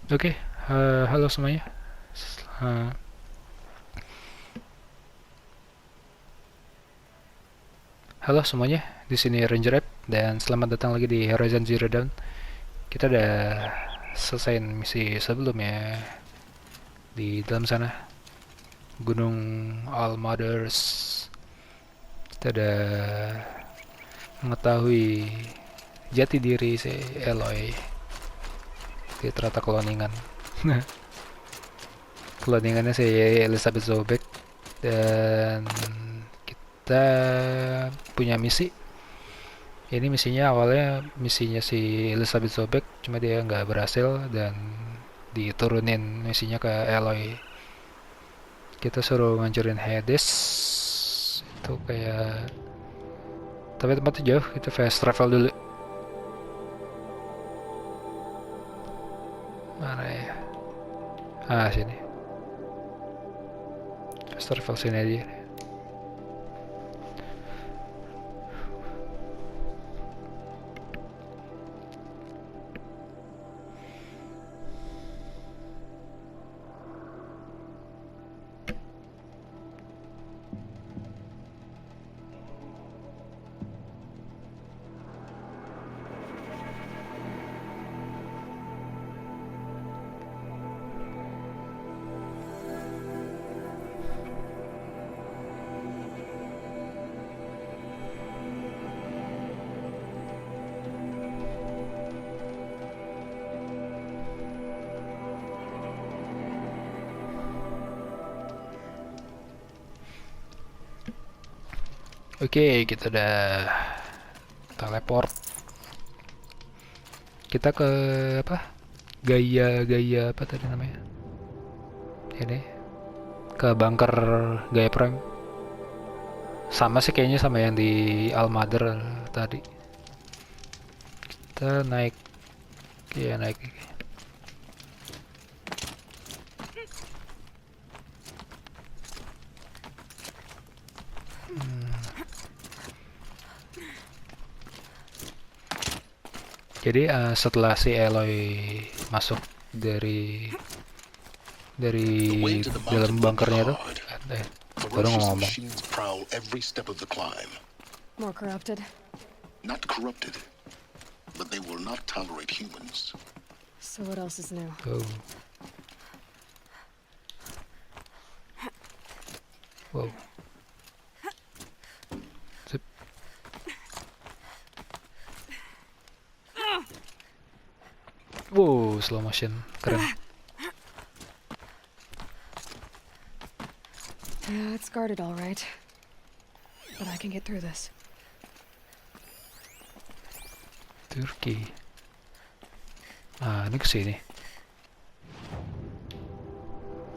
Oke, halo semuanya. Eh, Halo semuanya, di sini Rangerape dan selamat datang lagi di Horizon Zero Dawn. Kita udah selesai misi sebelumnya di dalam sana, Gunung All Mothers. Kita udah mengetahui jati diri si Aloy di ternyata kloningan. Kloningannya si Elizabeth Zobek, dan kita punya misi. Ini misinya awalnya misinya si Elizabeth Sobek, cuma dia nggak berhasil dan diturunin misinya ke Aloy. Kita suruh ngancurin Hades, itu kayak, tapi tempatnya jauh, kita fast travel dulu. Mana ya? Sini. Fast travel sini aja. Oke, kita udah teleport. Kita ke apa? Gaya apa tadi namanya? Ini ke bunker Gaya Prime. Sama sih kayaknya sama yang di Almader tadi. Kita naik, ya naik. Jadi setelah si Aloy masuk dari dalam bunkernya tuh, baru Ferocious ngomong. machines prowl every step of the climb. More corrupted. Not corrupted, but they will not tolerate humans. So what else is new? Oh. Wow. Sip. Wow, slow motion, keren. Yeah, it's guarded all right. But I can get through this. Turki. Ini kesini.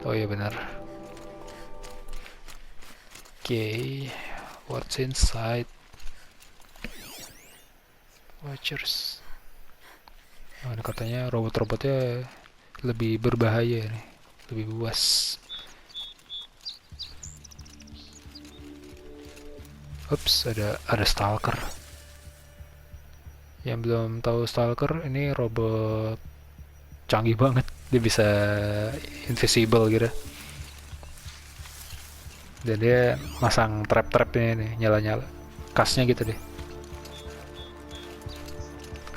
Oh iya benar. Oke, what's inside? Watchers. Oh, ini katanya robot-robotnya lebih berbahaya nih, lebih buas. Ups, ada stalker. Yang belum tahu stalker, ini robot canggih banget. Dia bisa invisible gitu. Dan dia masang trap-trapnya nih, nyala-nyala. Kasnya gitu deh.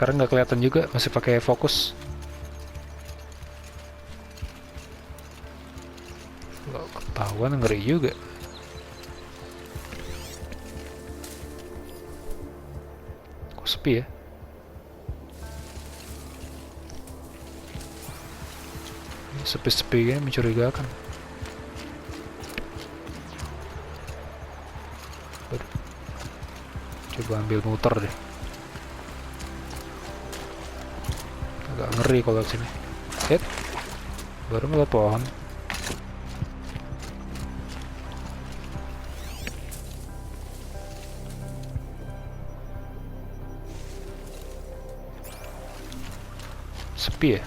Sekarang nggak kelihatan juga, masih pakai fokus. Kalau ketahuan ngeri juga. Kok sepi ya? Sepi-sepi gini mencurigakan. Aduh. Coba ambil muter deh. Agak ngeri kalau sini. Baru ngeliat pohon. Sepi ya?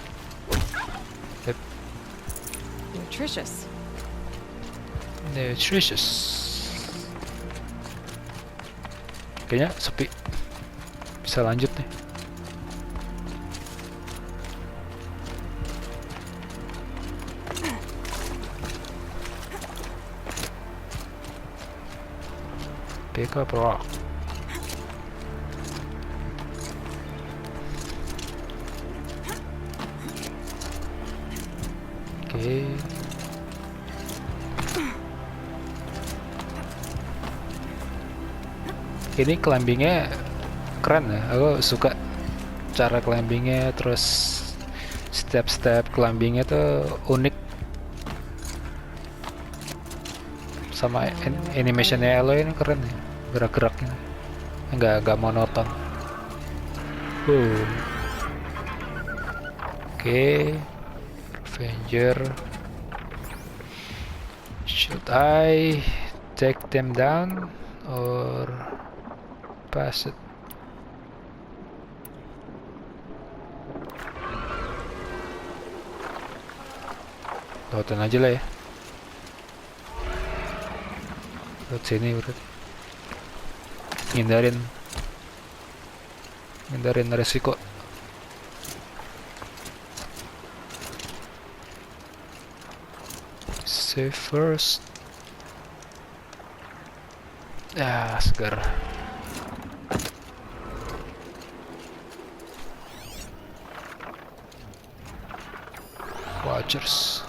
Nutritious. Nutritious. Kayaknya sepi. Bisa lanjut nih. Pick up rock. Oke. Ini climbingnya keren ya, aku suka cara climbingnya, terus step-step climbingnya tuh unik, sama animationnya Aloy ini keren ya, gerak-geraknya nggak monoton. Oke. Avenger. Should I take them down or pass it? Lautan aja lah ya. Laut sini berarti. Hindarin resiko. Save first. Ah, segar. Watchers.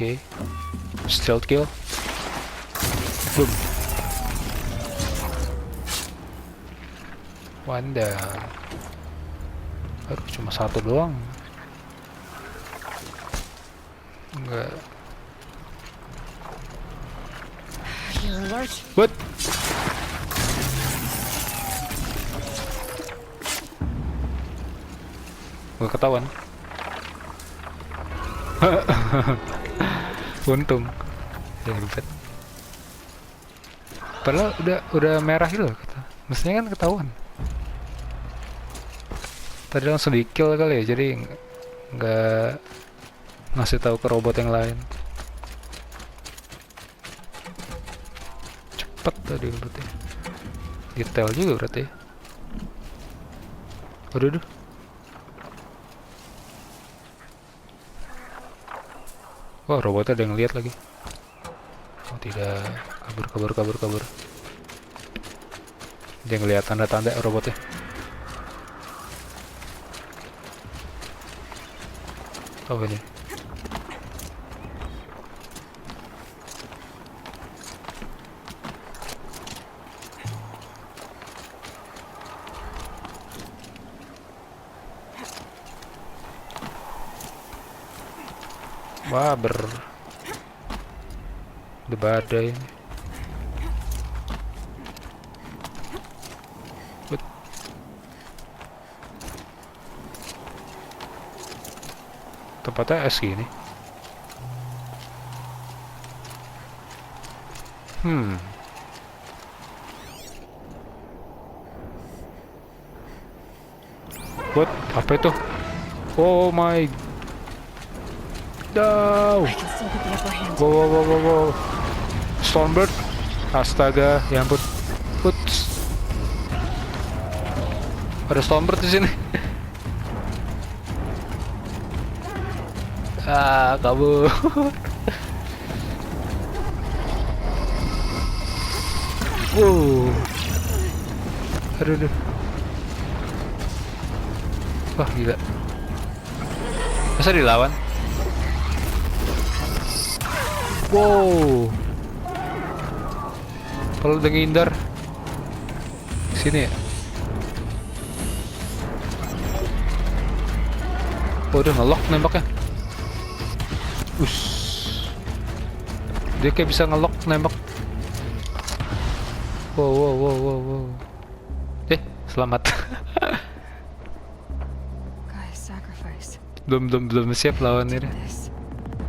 Oke. Stealth kill. Boom. One down. Aduh, cuma satu doang. Enggak. You're alert. What? Gak ketahuan. Untung. Hebat. Padahal udah merah gitu loh, kata. Mestinya kan ketahuan. Tadi langsung di kill kali ya, jadi nggak ngasih tahu ke robot yang lain. Cepet tadi berarti. Detail juga berarti. Aduh. Wah, robotnya ada yang lihat lagi. Oh tidak, kabur. Dia ngeliat tanda-tanda robotnya. Oh ini. Wah, badai. Tempatnya es gini. What? Apa itu? Oh my. No. I can still get the upper hand. Wow. Stormbird. Astaga, ya ampun. Uts. Ada stormbird di sini. Ah, kabur. Aduh. Wah, gila. Masa dilawan? Wow. Kalau udah ngindar sini ya. Oh, udah nge-lock nembaknya. Dia kayak bisa nge-lock nembak. Wow. Selamat. Guy's sacrifice. belum siap lawan ini. This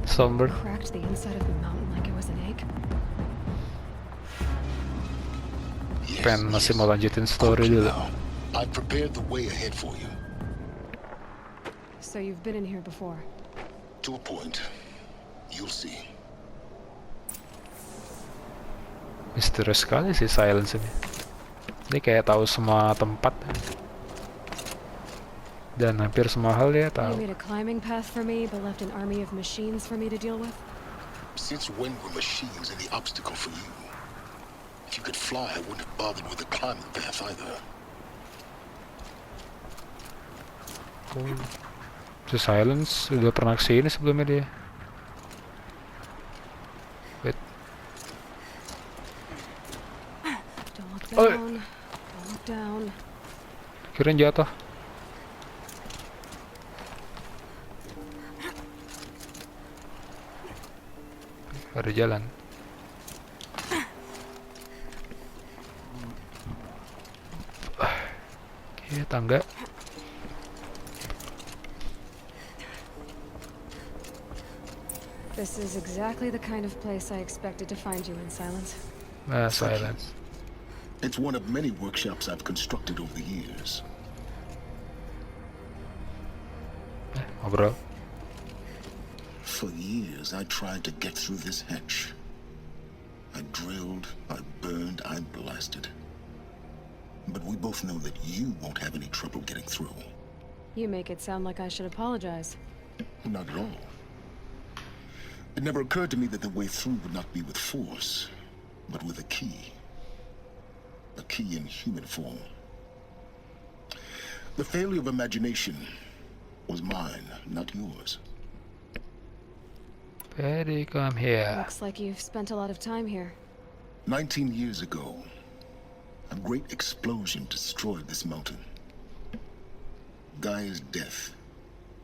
Stormbird. cracked the inside of the mountain like it was an egg. Pen masih mau lanjutin story Quickly dulu. now. I've prepared the way ahead for you. So you've been in here before. To a point. You'll see. Misterius sekali sih Silence ini. Ini kayak tahu semua tempat dan hampir semua hal dia You tahu. made a climbing path for me, but left an army of machines for me to deal with? Since when were machines any obstacle for you? If you could fly, I wouldn't have bothered with the climbing path either. Si Silence udah pernah kesini sebelumnya dia. Wait. Don't look Oi. down. Don't look down. Kirain jatuh. Ada jalan. Oke, tangga. This is exactly the kind of place I expected to find you in, Silence. Silence. It's one of many workshops I've constructed over the years. Ngobrol. For years, I tried to get through this hatch. I drilled, I burned, I blasted. But we both know that you won't have any trouble getting through. You make it sound like I should apologize. Not at all. It never occurred to me that the way through would not be with force, but with a key. A key in human form. The failure of imagination was mine, not yours. Very come here. Looks like you've spent a lot of time here. 19 years ago, a great explosion destroyed this mountain. Gaia's death,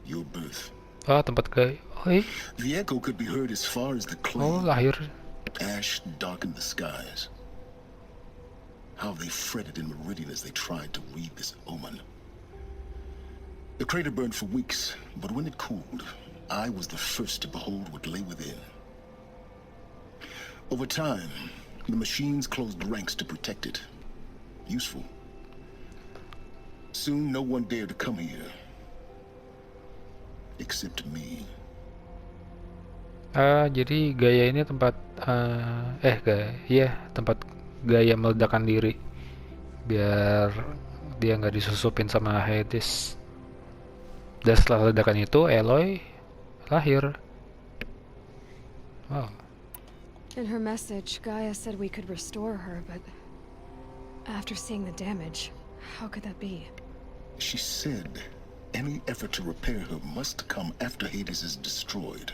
your birth. Oh, tempat ke... Oi. The echo could be heard as far as the clay. Oh, lahir. Ash darkened the skies. How they fretted in meridian as they tried to read this omen. The crater burned for weeks, but when it cooled, I was the first to behold what lay within. Over time, the machines closed ranks to protect it. Useful. Soon, no one dared to come here. Except me. Jadi Gaia ini tempat tempat Gaia meledakan diri biar dia nggak disusupin sama Hades. Dan setelah ledakan itu Aloy lahir. Wow. In her message, Gaia said we could restore her, but after seeing the damage, how could that be? She said any effort to repair her must come after Hades is destroyed.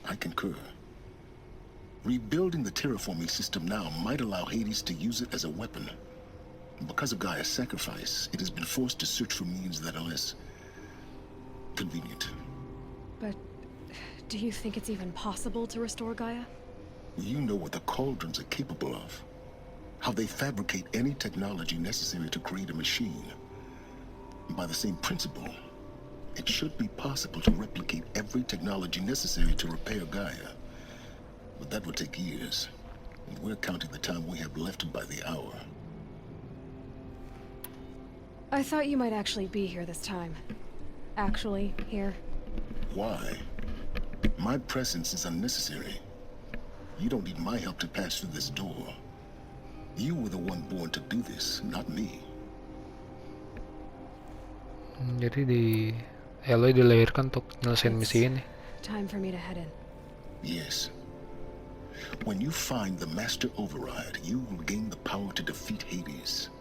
I concur. Rebuilding the terraforming system now might allow Hades to use it as a weapon. Because of Gaia's sacrifice, it has been forced to search for means that are less convenient. But do you think it's even possible to restore Gaia? You know what the cauldrons are capable of. How they fabricate any technology necessary to create a machine. By the same principle, it should be possible to replicate every technology necessary to repair Gaia. But that would take years, and we're counting the time we have left by the hour. I thought you might actually be here this time. Actually, here. Why? My presence is unnecessary. You don't need my help to pass through this door. You were the one born to do this, not me. Jadi di Aloy dilahirkan untuk nyelesain misi ini. Time for me to head in. Yes. When you find the Master Override, you will gain the power to defeat Hades.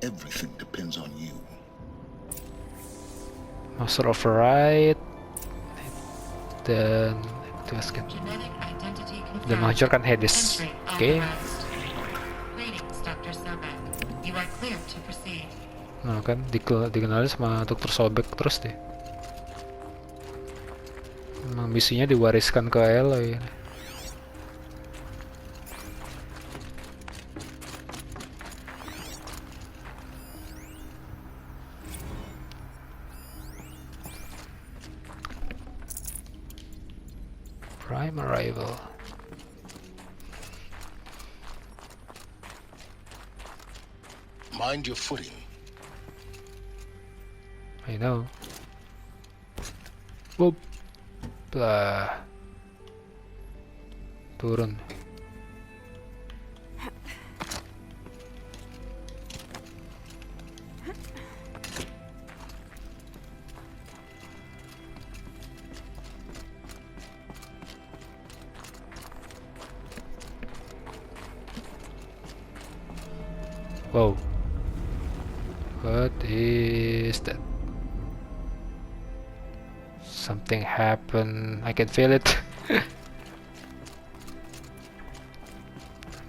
Everything depends on you. Master Override dan dan menghancurkan Hades. Oke. Nah kan dikenali sama Dr. Sobek terus deh. Emang misinya diwariskan ke Aloy. Prime arrival. Mind your footing. I know. Whoop. Lah. Turun. Wow. What is that? Something happened. I can feel it.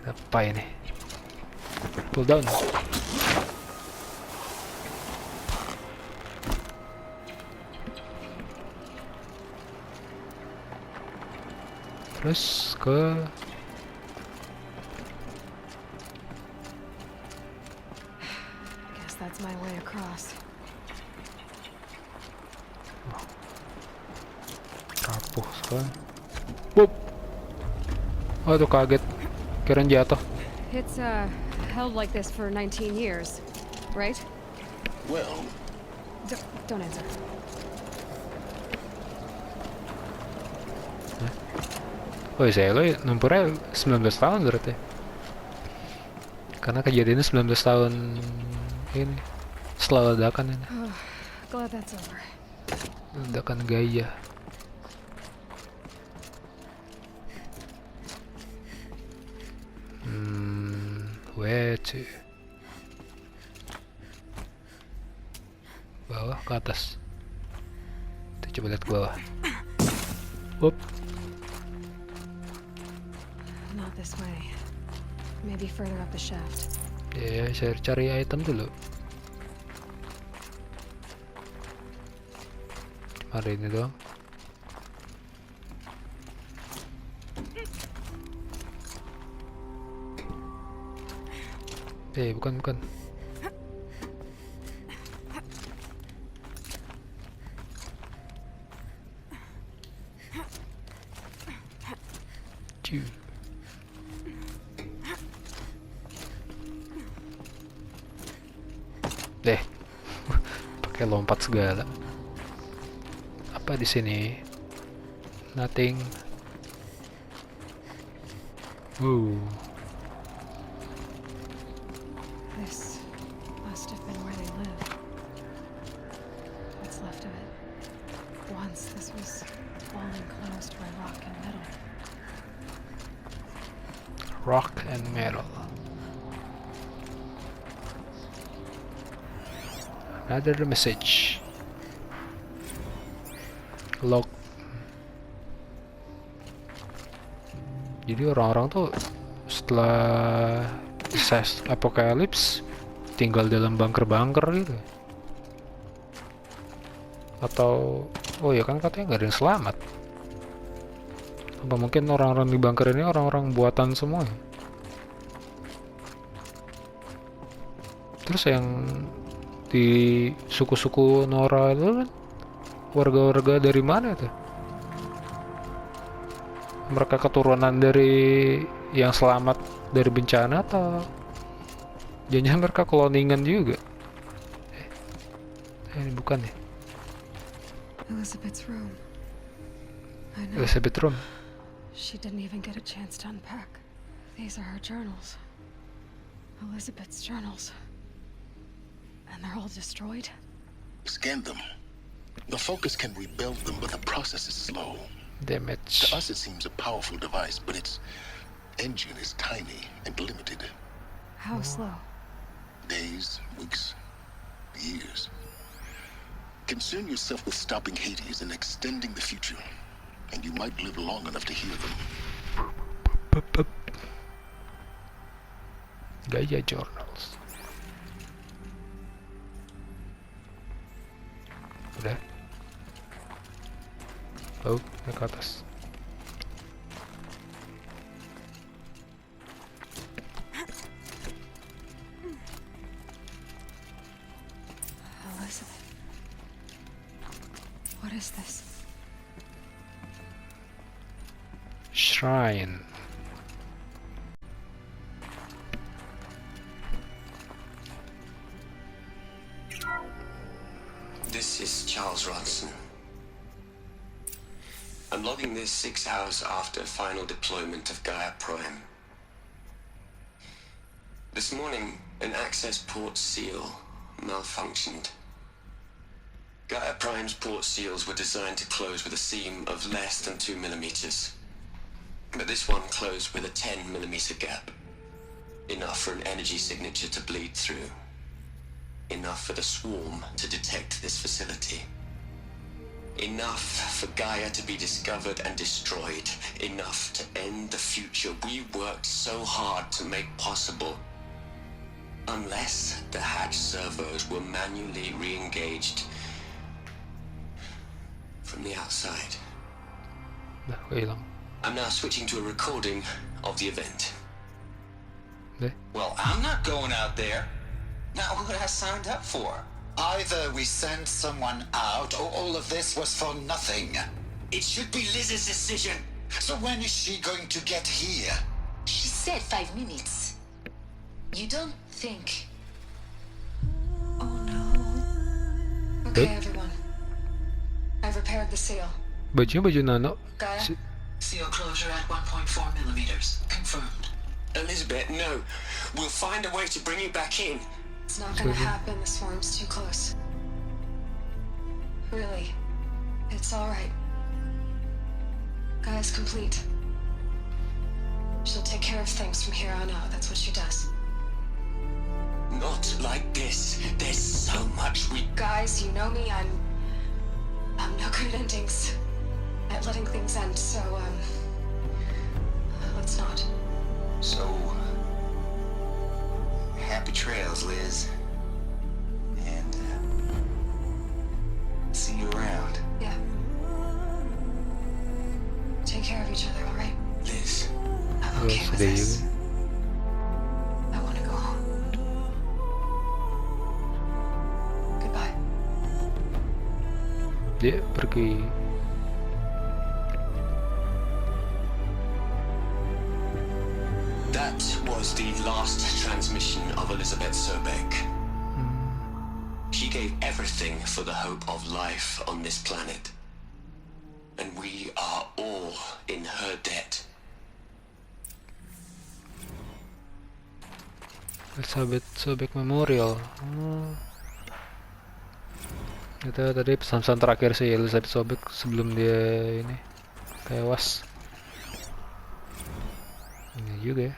Apa ini? Pull down. Terus ke Guess that's my way across. rapuh sekarang. Wup. Aduh kaget. Kirain jatuh. It's held like this for 19 years, right? Well, Don't answer. Oh si Aloy numpurnya 19 tahun berarti. Karena kejadiannya 19 tahun ini. Setelah ledakan ini. Glad that's over. Ledakan Gaia. Where to? Bawah ke atas. Kita coba lihat ke bawah. Up. Not this way. Maybe further up the shaft. Ya, saya cari item dulu. Cuma ada ini doang. Bukan. Ciu. Pakai lompat segala. Apa di sini? Nothing. This must have been where they lived. What's left of it. Once this was all enclosed by rock and metal. Rock and metal. Another message. Log. Jadi orang-orang tuh setelah eclipse tinggal dalam bunker-bunker gitu. Atau oh ya kan katanya nggak ada yang selamat. Apa mungkin orang-orang di bunker ini orang-orang buatan semua? Terus yang di suku-suku Nora itu kan warga-warga dari mana itu? Mereka keturunan dari yang selamat dari bencana atau jangan mereka cloningan juga? Ini bukan ya? Elizabeth's room. I know. Elizabeth room. She didn't even get a chance to unpack. These are her journals. Elizabeth's journals. And they're all destroyed? scan them. The Focus can rebuild them, but the process is slow. Damage. To us, it seems a powerful device, but its engine is tiny and limited. How slow? Days, weeks, years. Concern yourself with stopping Hades and extending the future, and you might live long enough to hear them. Gaia journals. Udah. Oh, naik ke atas. Elizabeth. What is this? Shrine. This is Charles Ronson. A I'm logging this 6 hours after final deployment of Gaia Prime. This morning, an access port seal malfunctioned. Gaia Prime's port seals were designed to close with a seam of less than 2 millimeters. But this one closed with a 10 millimeter gap. Enough for an energy signature to bleed through. Enough for the swarm to detect this facility. Enough for Gaia to be discovered and destroyed. Enough to end the future we worked so hard to make possible. Unless the hatch servos were manually re-engaged from the outside. Hilang. I'm now switching to a recording of the event. Well, I'm not going out there. Not what I signed up for. Either we send someone out, or all of this was for nothing. It should be Liz's decision. So when is she going to get here? She said 5 minutes. You don't think... Oh no. Okay, everyone. I've repaired the seal. Baju nano. Gaia? Seal closure at 1.4 millimeters. Confirmed. Elizabeth, no. We'll find a way to bring you back in. It's not gonna happen. The swarm's too close. Really. It's alright. Gaia's complete. She'll take care of things from here on out. That's what she does. Not like this. There's so much we... Guys, you know me. I'm no good at endings. At letting things end, so, let's not. So, happy trails, Liz. And, see you around. Yeah. Take care of each other, alright? Liz. I'm okay with Sedih this. juga. I want to go home. Goodbye. Dia pergi. That was the last transmission of Elizabeth Sobeck. She gave everything for the hope of life on this planet. And we are all in her debt. Elizabeth Sobeck Memorial. Itu tadi pesan-pesan terakhir sih Elizabeth Sobeck sebelum dia ini tewas. Ini juga ya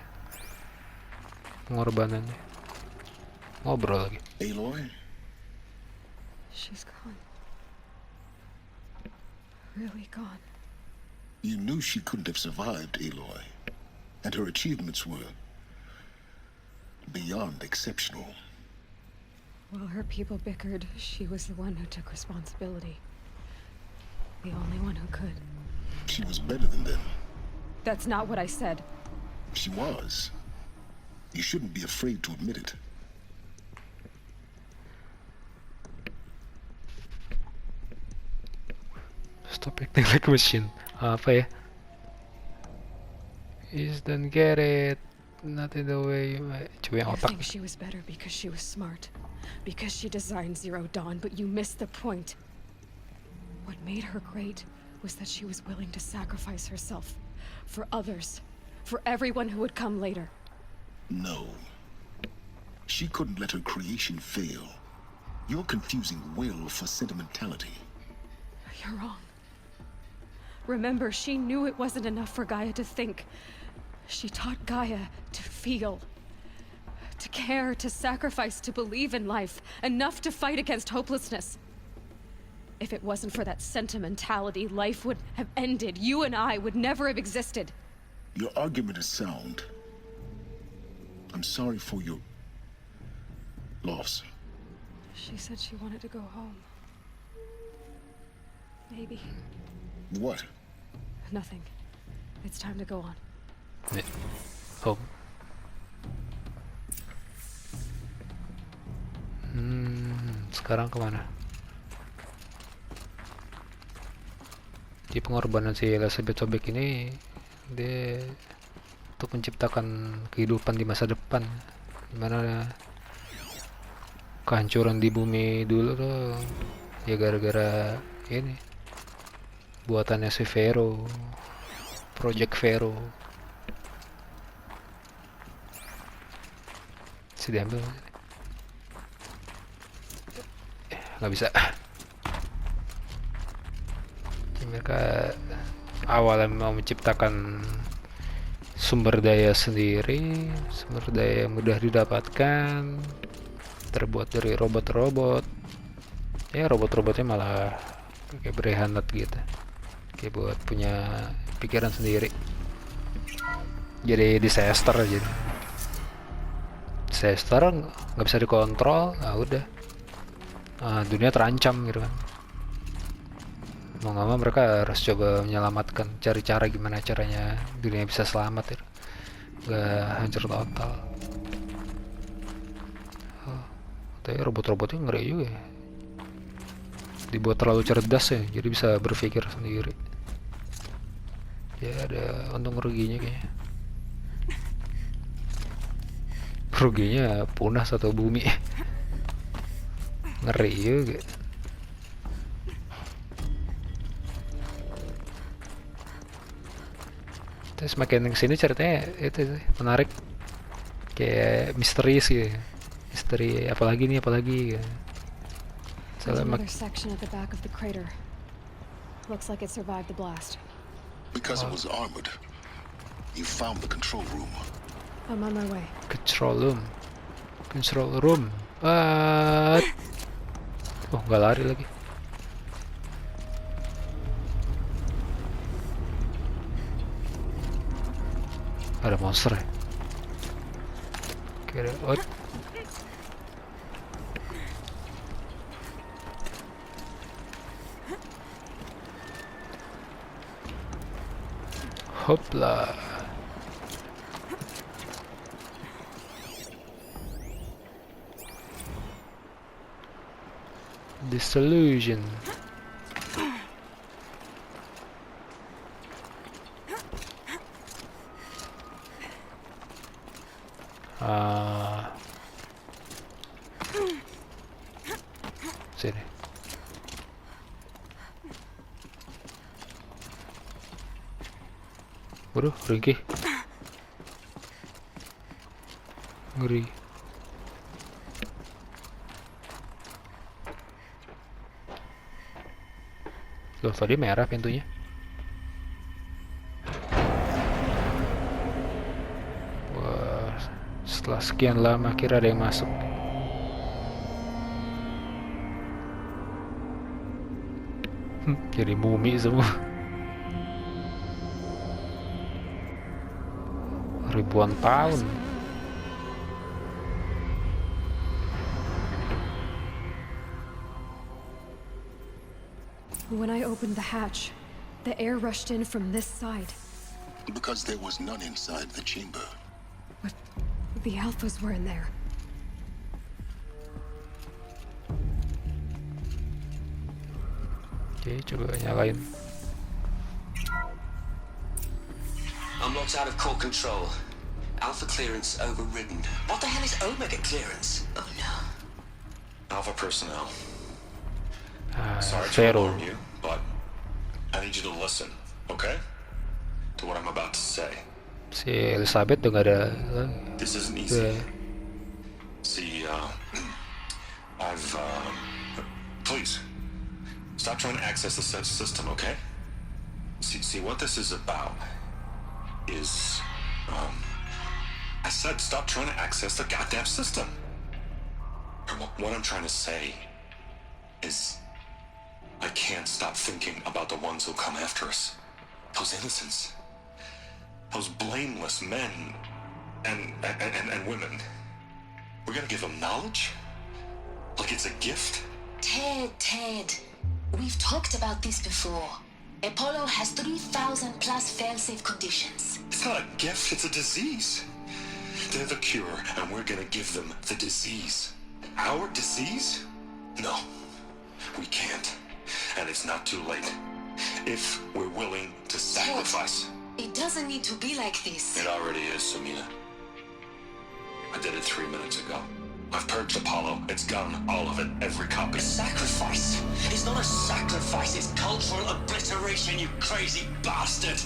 pengorbanannya. Ngobrol lagi. Aloy? She's gone. Really gone. You knew she couldn't have survived, Aloy. And her achievements were beyond exceptional. While her people bickered, she was the one who took responsibility. The only one who could. She was better than them. That's not what I said. She was. You shouldn't be afraid to admit it. Stop acting like a machine. Apa ya? Is don't get it. Not in the way. Coba yang You otak. think she was better because she was smart, because she designed Zero Dawn, but you missed the point. What made her great was that she was willing to sacrifice herself for others, for everyone who would come later. No. She couldn't let her creation fail. You're confusing will for sentimentality. You're wrong. Remember, she knew it wasn't enough for Gaia to think. She taught Gaia to feel, to care, to sacrifice, to believe in life, enough to fight against hopelessness. If it wasn't for that sentimentality, life would have ended. You and I would never have existed. Your argument is sound. I'm sorry for your loss. She said she wanted to go home. Maybe. What? Nothing. It's time to go on. Nih. Home. Sekarang kemana? Di pengorbanan si Elizabeth Sobeck ini, dia untuk menciptakan kehidupan di masa depan, dimana kehancuran di bumi dulu tuh ya gara-gara ini buatannya si Vero, Project Vero. Si diambil nggak bisa. Jadi mereka awalnya mau menciptakan sumber daya sendiri, sumber daya yang mudah didapatkan, terbuat dari robot-robot. Ya robot-robotnya malah kayak berkhianat gitu, kayak buat punya pikiran sendiri. Jadi disaster aja. Disaster nggak bisa dikontrol, udah. Dunia terancam gitu kan. Mau nggak mau mereka harus coba menyelamatkan, cari cara gimana caranya dunia bisa selamat ya, nggak hancur total. Tapi robot-robotnya ngeri juga ya, dibuat terlalu cerdas ya, jadi bisa berpikir sendiri. Ya ada untung ruginya kayaknya. Ruginya punah satu bumi. Ngeri juga. Terus makin kesini ceritanya itu menarik, kayak misteri sih, misteri apalagi nih apalagi. There's another section at the back of the crater. Looks like it survived the blast. Because it was armored, you found the control room. I'm on my way. Control room. Control room. Oh, nggak lari lagi. Ada monster ya? Kira hopla. Disillusion. Sini. Waduh, ringkih. Ngeri. Loh, tadi merah pintunya. Wah, setelah sekian lama kira ada yang masuk. Jadi mumi semua. Ribuan tahun. When I opened the hatch, the air rushed in from this side. Because there was none inside the chamber. But the alphas were in there. Oke, coba nyalain. Unlocked out of core control. Alpha clearance overridden. What the hell is Omega clearance? Oh no. Alpha personnel. Sorry to Zero. alarm you, but I need you to listen, okay? To what I'm about to say. Si Elizabeth tuh nggak ada. This isn't easy. See, please, stop trying to access the system, okay? See, what this is about is, I said stop trying to access the goddamn system. What I'm trying to say is, I can't stop thinking about the ones who come after us. Those innocents. Those blameless men and women. We're gonna give them knowledge? Like it's a gift? Ted, we've talked about this before. Apollo has 3,000 plus fail-safe conditions. It's not a gift, it's a disease. They're the cure, and we're gonna give them the disease. Our disease? No, we can't. And it's not too late. If we're willing to sacrifice. It doesn't need to be like this. It already is, Samina. I did it 3 minutes ago. I've purged Apollo. It's gone. All of it. Every copy. Sacrifice. It's not a sacrifice, it's cultural obliteration, you crazy bastard.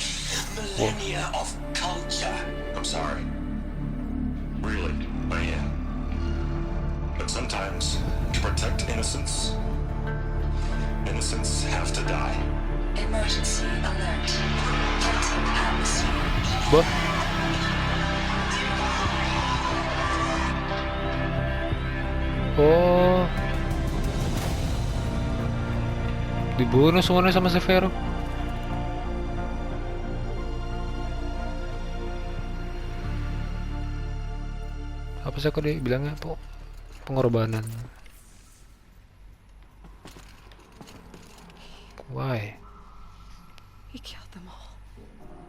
Millennia of culture. I'm sorry. Really, I am. But sometimes, to protect innocence, innocents have to die. Emergency alert. Detecting atmosphere. Bah. Oh. Dibunuh semuanya sama si Vero. Apa sih kok dia bilangnya pengorbanan? Why? He killed them all.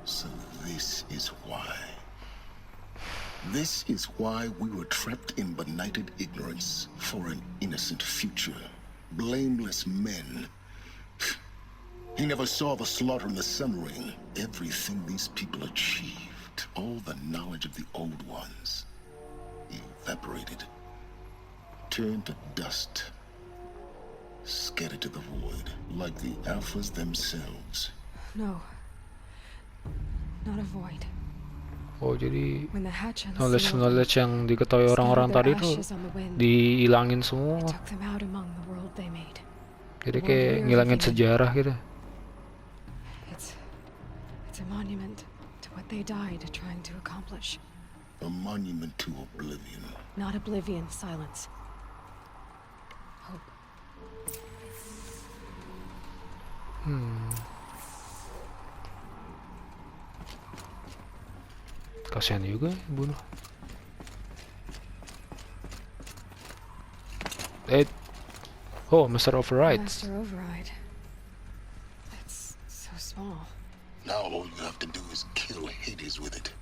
So this is why. This is why we were trapped in benighted ignorance for an innocent future. Blameless men. He never saw the slaughter in the sun ring. Everything these people achieved, all the knowledge of the old ones, evaporated, turned to dust, scattered to the void, like the alphas themselves. No. Not a void. Oh, jadi When the hatch knowledge yang diketahui orang-orang tadi itu dihilangin semua. took them out among the world they made. Jadi kayak ngilangin sejarah gitu. It's a monument to what they died trying to accomplish. A monument to oblivion. Not oblivion, silence. Hope. Kasihan juga bunuh. Oh, Master Overrides. Master Override. That's so small. Now all you have to do is kill Hades with it.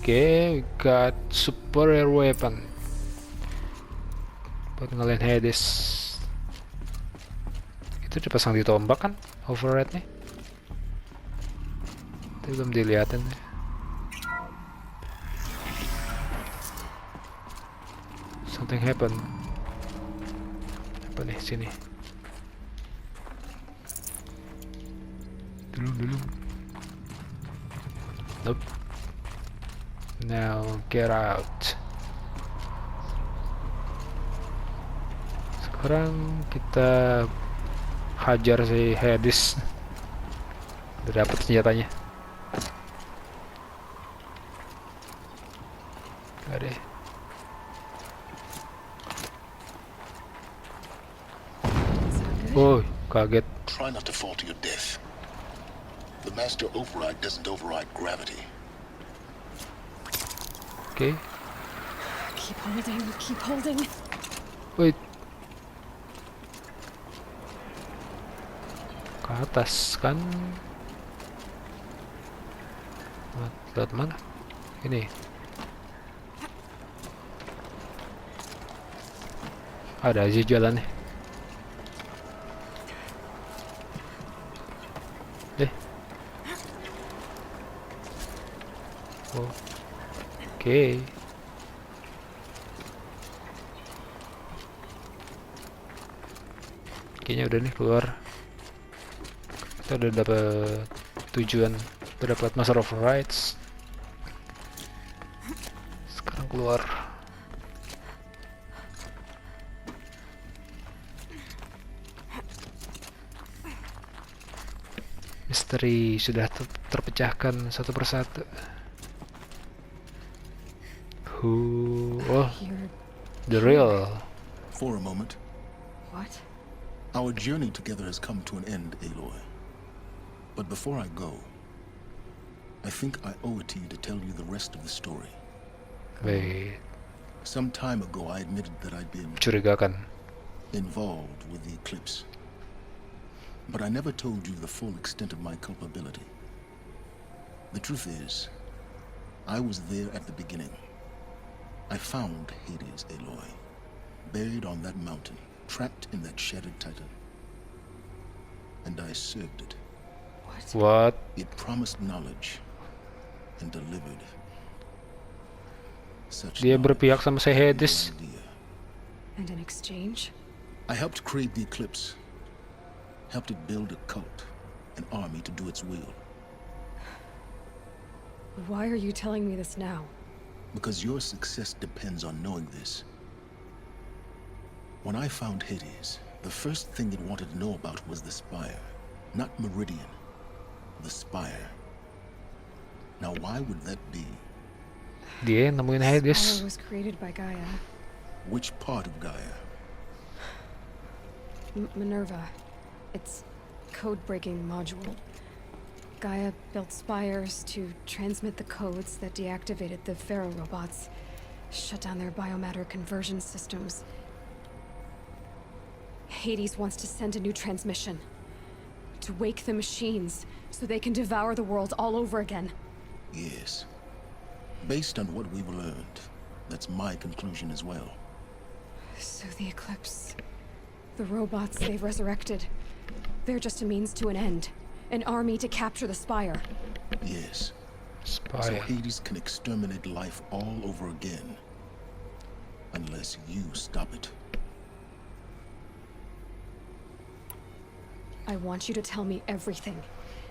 Okay, we got superior weapon buat ngalahin Hades. Itu dipasang di tombak kan, override nya? Itu belum dilihatin. Something happen. Apa nih sini? Dulu. Nope. Now get out. Sekarang kita hajar si Hades. Udah dapet senjatanya. Gak deh. Oh, kaget. Try not to fall to your death. The Master Override doesn't override gravity. Okay. Keep holding. Wait. Ke atas kan? Lewat mana? Ini. Ada aja jalannya. Oh. Oke. Kayaknya udah nih keluar. Kita udah dapat tujuan, udah dapat Master of Rights. Sekarang keluar. Misteri sudah terpecahkan satu persatu. Oh, the real. For a moment. What? Our journey together has come to an end, Aloy. But before I go, I think I owe it to you to tell you the rest of the story. Wait. Some time ago, I admitted that I'd been Curigakan. involved with the eclipse. But I never told you the full extent of my culpability. The truth is, I was there at the beginning. I found Hades, Aloy, buried on that mountain, trapped in that shattered titan. And I served it. What? It promised knowledge and delivered. Such Dia knowledge, berpihak sama si I had no Hades. idea. And in exchange? I helped create the eclipse. Helped it build a cult, an army to do its will. Why are you telling me this now? Because your success depends on knowing this. When I found Hades, the first thing it wanted to know about was the spire. Not Meridian. The spire. Now why would that be? Dia yang nemuin Hades. Spire was created by Gaia. Which part of Gaia? Minerva. Its code-breaking module. Gaia built spires to transmit the codes that deactivated the Pharaoh robots, shut down their biomatter conversion systems. Hades wants to send a new transmission. To wake the machines, so they can devour the world all over again. Yes. Based on what we've learned, that's my conclusion as well. So the Eclipse... The robots they've resurrected. They're just a means to an end. An army to capture the Spire. Yes. So Spire. Hades can exterminate life all over again. Unless you stop it. I want you to tell me everything.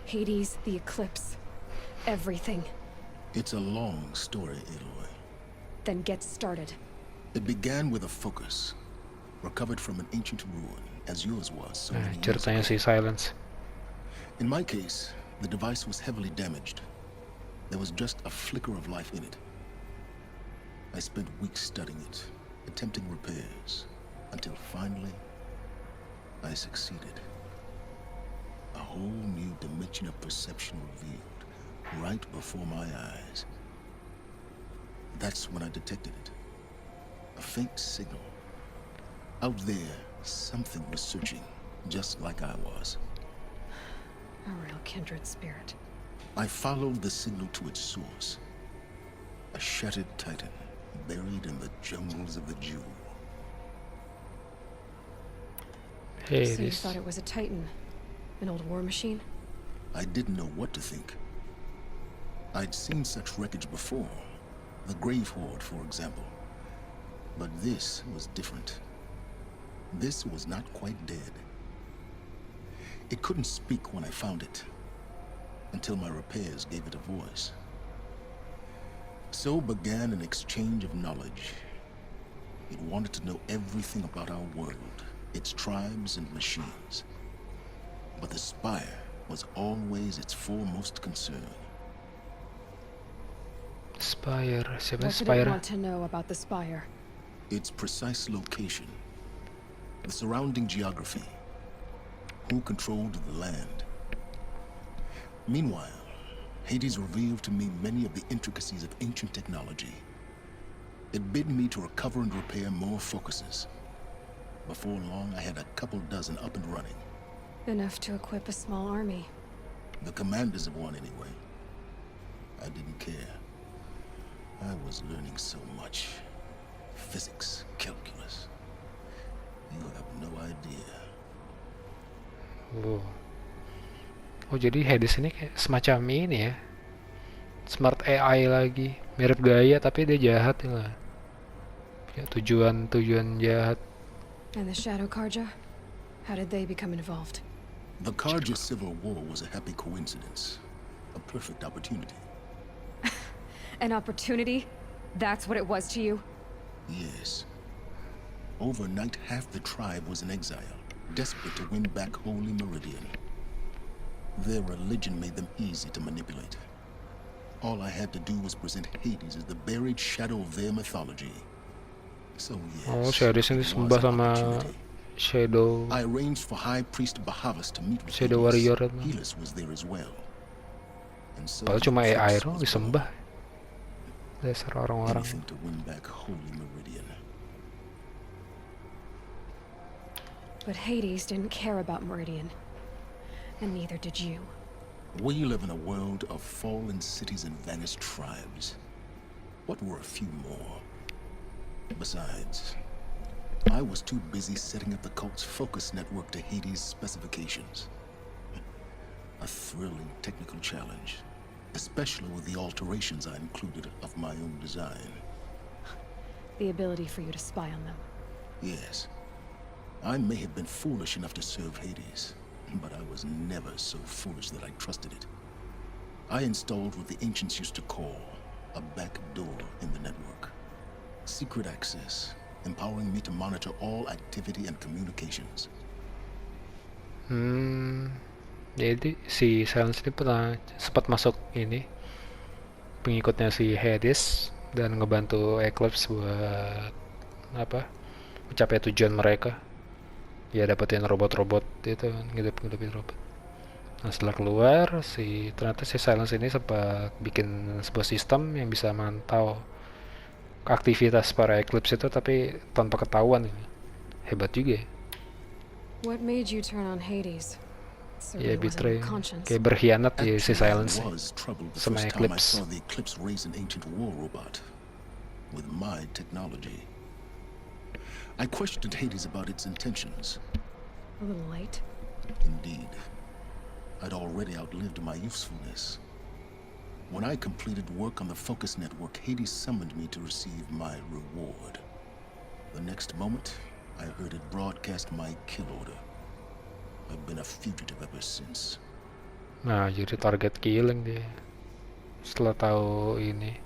Hades, the Eclipse. Everything. It's a long story, Aloy. Then get started. It began with a focus. Recovered from an ancient ruin, as yours was so many years Ceritanya ago. si Silence. In my case, the device was heavily damaged. There was just a flicker of life in it. I spent weeks studying it, attempting repairs, until finally, I succeeded. A whole new dimension of perception revealed, right before my eyes. That's when I detected it. A faint signal. Out there, something was searching, just like I was. A real kindred spirit. I followed the signal to its source. A shattered titan, buried in the jungles of the Jew. So you Hades. thought it was a Titan? An old war machine? I didn't know what to think. I'd seen such wreckage before. The Grave Horde, for example. But this was different. This was not quite dead. It couldn't speak when I found it, until my repairs gave it a voice. So began an exchange of knowledge. It wanted to know everything about our world, its tribes and machines. But the Spire was always its foremost concern. Spire. Siapa What did it Spire? want to know about the Spire? Its precise location, the surrounding geography, who controlled the land. Meanwhile, Hades revealed to me many of the intricacies of ancient technology. It bid me to recover and repair more focuses. Before long, I had a couple dozen up and running. Enough to equip a small army. The commanders of one, anyway. I didn't care. I was learning so much. Physics, calculus. You have no idea. Oh. Oh, jadi Hades ini kayak semacam ini ya. Smart AI lagi. Mirip Gaia tapi dia jahat ya lah. Punya tujuan jahat. And the Shadow Karja? How did they become involved? The Karja Civil War was a happy coincidence. A perfect opportunity. An opportunity? That's what it was to you? Yes. Overnight, half the tribe was in exile, desperate to win back Holy Meridian. Their religion made them easy to manipulate. All I had to do was present Hades as the buried shadow of their mythology. So yes, Oh, si Hades ini it was disembah an sama opportunity. Shadow. I arranged for High Priest Bahavas to meet with Shadow Hades. Warrior itu. Helis was there as well. And so Padahal cuma the AI fix doang was disembah. Dasar orang-orang. anything to win back Holy Meridian. But Hades didn't care about Meridian. And neither did you. We live in a world of fallen cities and vanished tribes. What were a few more? Besides, I was too busy setting up the cult's focus network to Hades' specifications. A thrilling technical challenge, especially with the alterations I included of my own design. The ability for you to spy on them. Yes. I may have been foolish enough to serve Hades, but I was never so foolish that I trusted it. I installed what the ancients used to call a back door in the network. Secret access, empowering me to monitor all activity and communications. Jadi si Silence ini pernah sempat masuk ini pengikutnya si Hades dan ngebantu Eclipse buat apa? Mencapai tujuan mereka. Ya dapetin robot-robot itu, ngidupin robot. Nah setelah keluar, ternyata si Silence ini sempat bikin sebuah sistem yang bisa mantau aktivitas para Eclipse itu tapi tanpa ketahuan. Hebat juga ya. What made you turn on Hades? Ya Certainly wasn't betray, your conscience. kayak berkhianat ya si Actually, Silence I was troubled the sama first time I Eclipse. saw the Eclipse raise an ancient war robot with my technology. I questioned Hades about its intentions. A little late. Indeed, I'd already outlived my usefulness. When I completed work on the Focus Network, Hades summoned me to receive my reward. The next moment, I heard it broadcast my kill order. I've been a fugitive ever since. Nah jadi target killing dia setelah tahu ini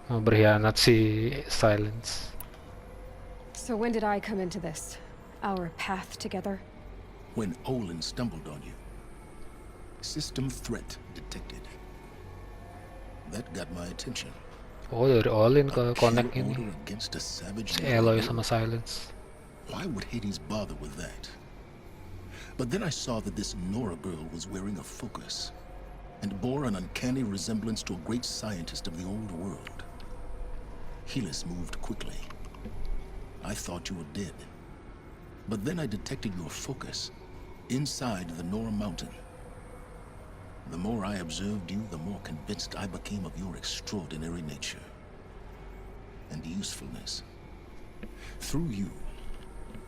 mau berkhianat si Silence. So when did I come into this? Our path together? When Olin stumbled on you. System threat detected. That got my attention. Oh dari Olin ke connect Pure ini order against a savage si Aloy Nora. sama Silence. Why would Hades bother with that? But then I saw that this Nora girl was wearing a focus and bore an uncanny resemblance to a great scientist of the old world. Helis moved quickly. I thought you were dead. But then I detected your focus inside the Nora mountain. The more I observed you, the more convinced I became of your extraordinary nature and usefulness. Through you,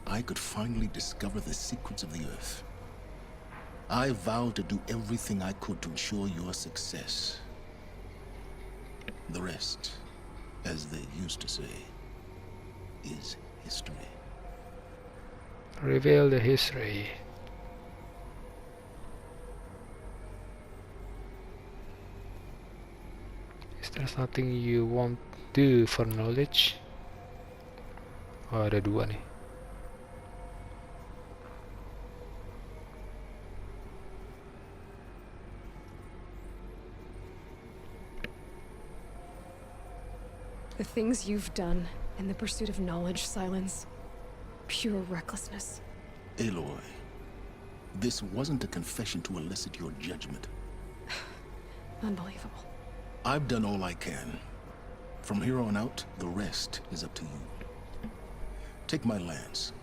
I could finally discover the secrets of the Earth. I vowed to do everything I could to ensure your success. The rest, as they used to say, is history. Reveal the history. Is there something you won't do for knowledge? Oh ada dua nih. The things you've done in the pursuit of knowledge, Silence. Pure recklessness. Aloy, this wasn't a confession to elicit your judgment. Unbelievable. I've done all I can. From here on out, the rest is up to you. Take my lance.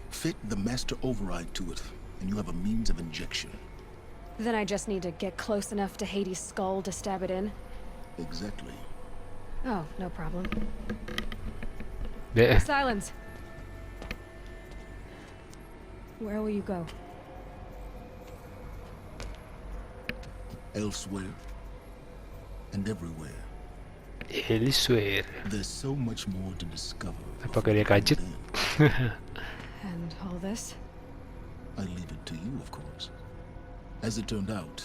Fit the master override to it, and you have a means of injection. Then I just need to get close enough to Hades' skull to stab it in? Exactly. Oh, no problem. Deh. Silence! Where will you go? Elsewhere and everywhere. Elsewhere. There's so much more to discover. Apakah dia kaget? Then And all this? I leave it to you, of course. As it turned out,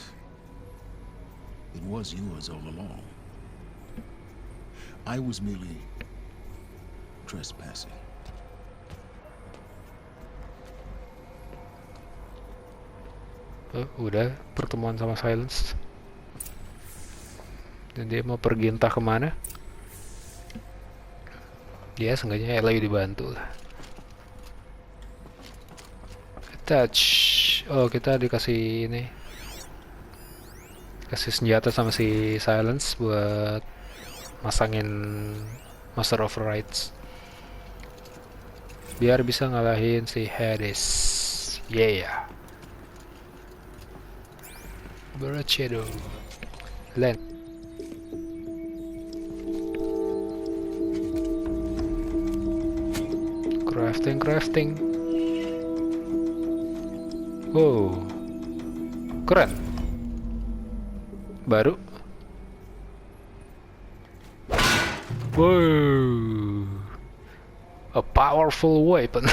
it was yours all along. I was merely trespassing. Oh, udah pertemuan sama Silence. Dan dia mau pergi entah kemana. Dia seenggaknya Aloy dibantu lah. Touch. Oh kita dikasih ini. Kasih senjata sama si Silence buat masangin Master of Rights. Biar bisa ngalahin si Hades. Yeah. Bird Shadow. Land. Crafting. Wow. Keren. Baru. Wow. A powerful weapon.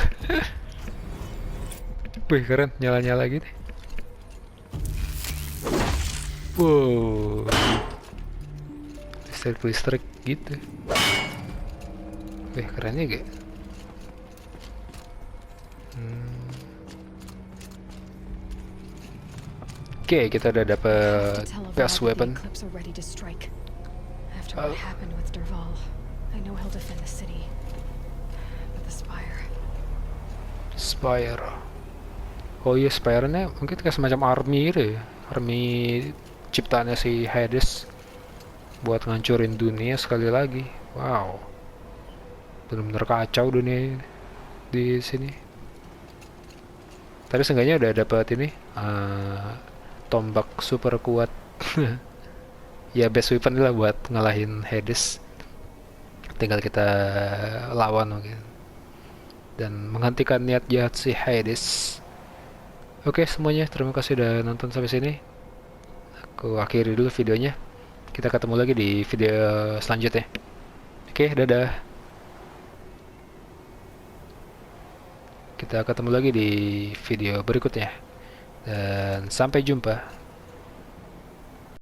Wih keren, nyala-nyala gitu. Wow, listrik gitu. Wih kerennya gak? Oke, kita udah dapet best weapon. Eclipse are ready to strike. After Oh. what happened with Derval, I know he'll defend the city. But the Spire. Oh iya, Spire-nya mungkin kayak semacam army gitu ya. Army ciptaannya si Hades buat ngancurin dunia sekali lagi. Wow, bener-bener kacau dunia di sini. Tapi seenggaknya udah dapet ini tombak super kuat. Ya best weapon lah buat ngalahin Hades. Tinggal kita lawan mungkin dan menghentikan niat jahat si Hades. Oke semuanya, terima kasih udah nonton sampai sini. Aku akhiri dulu videonya. Kita ketemu lagi di video selanjutnya. Oke, dadah. Kita ketemu lagi di video berikutnya. Dan sampai jumpa.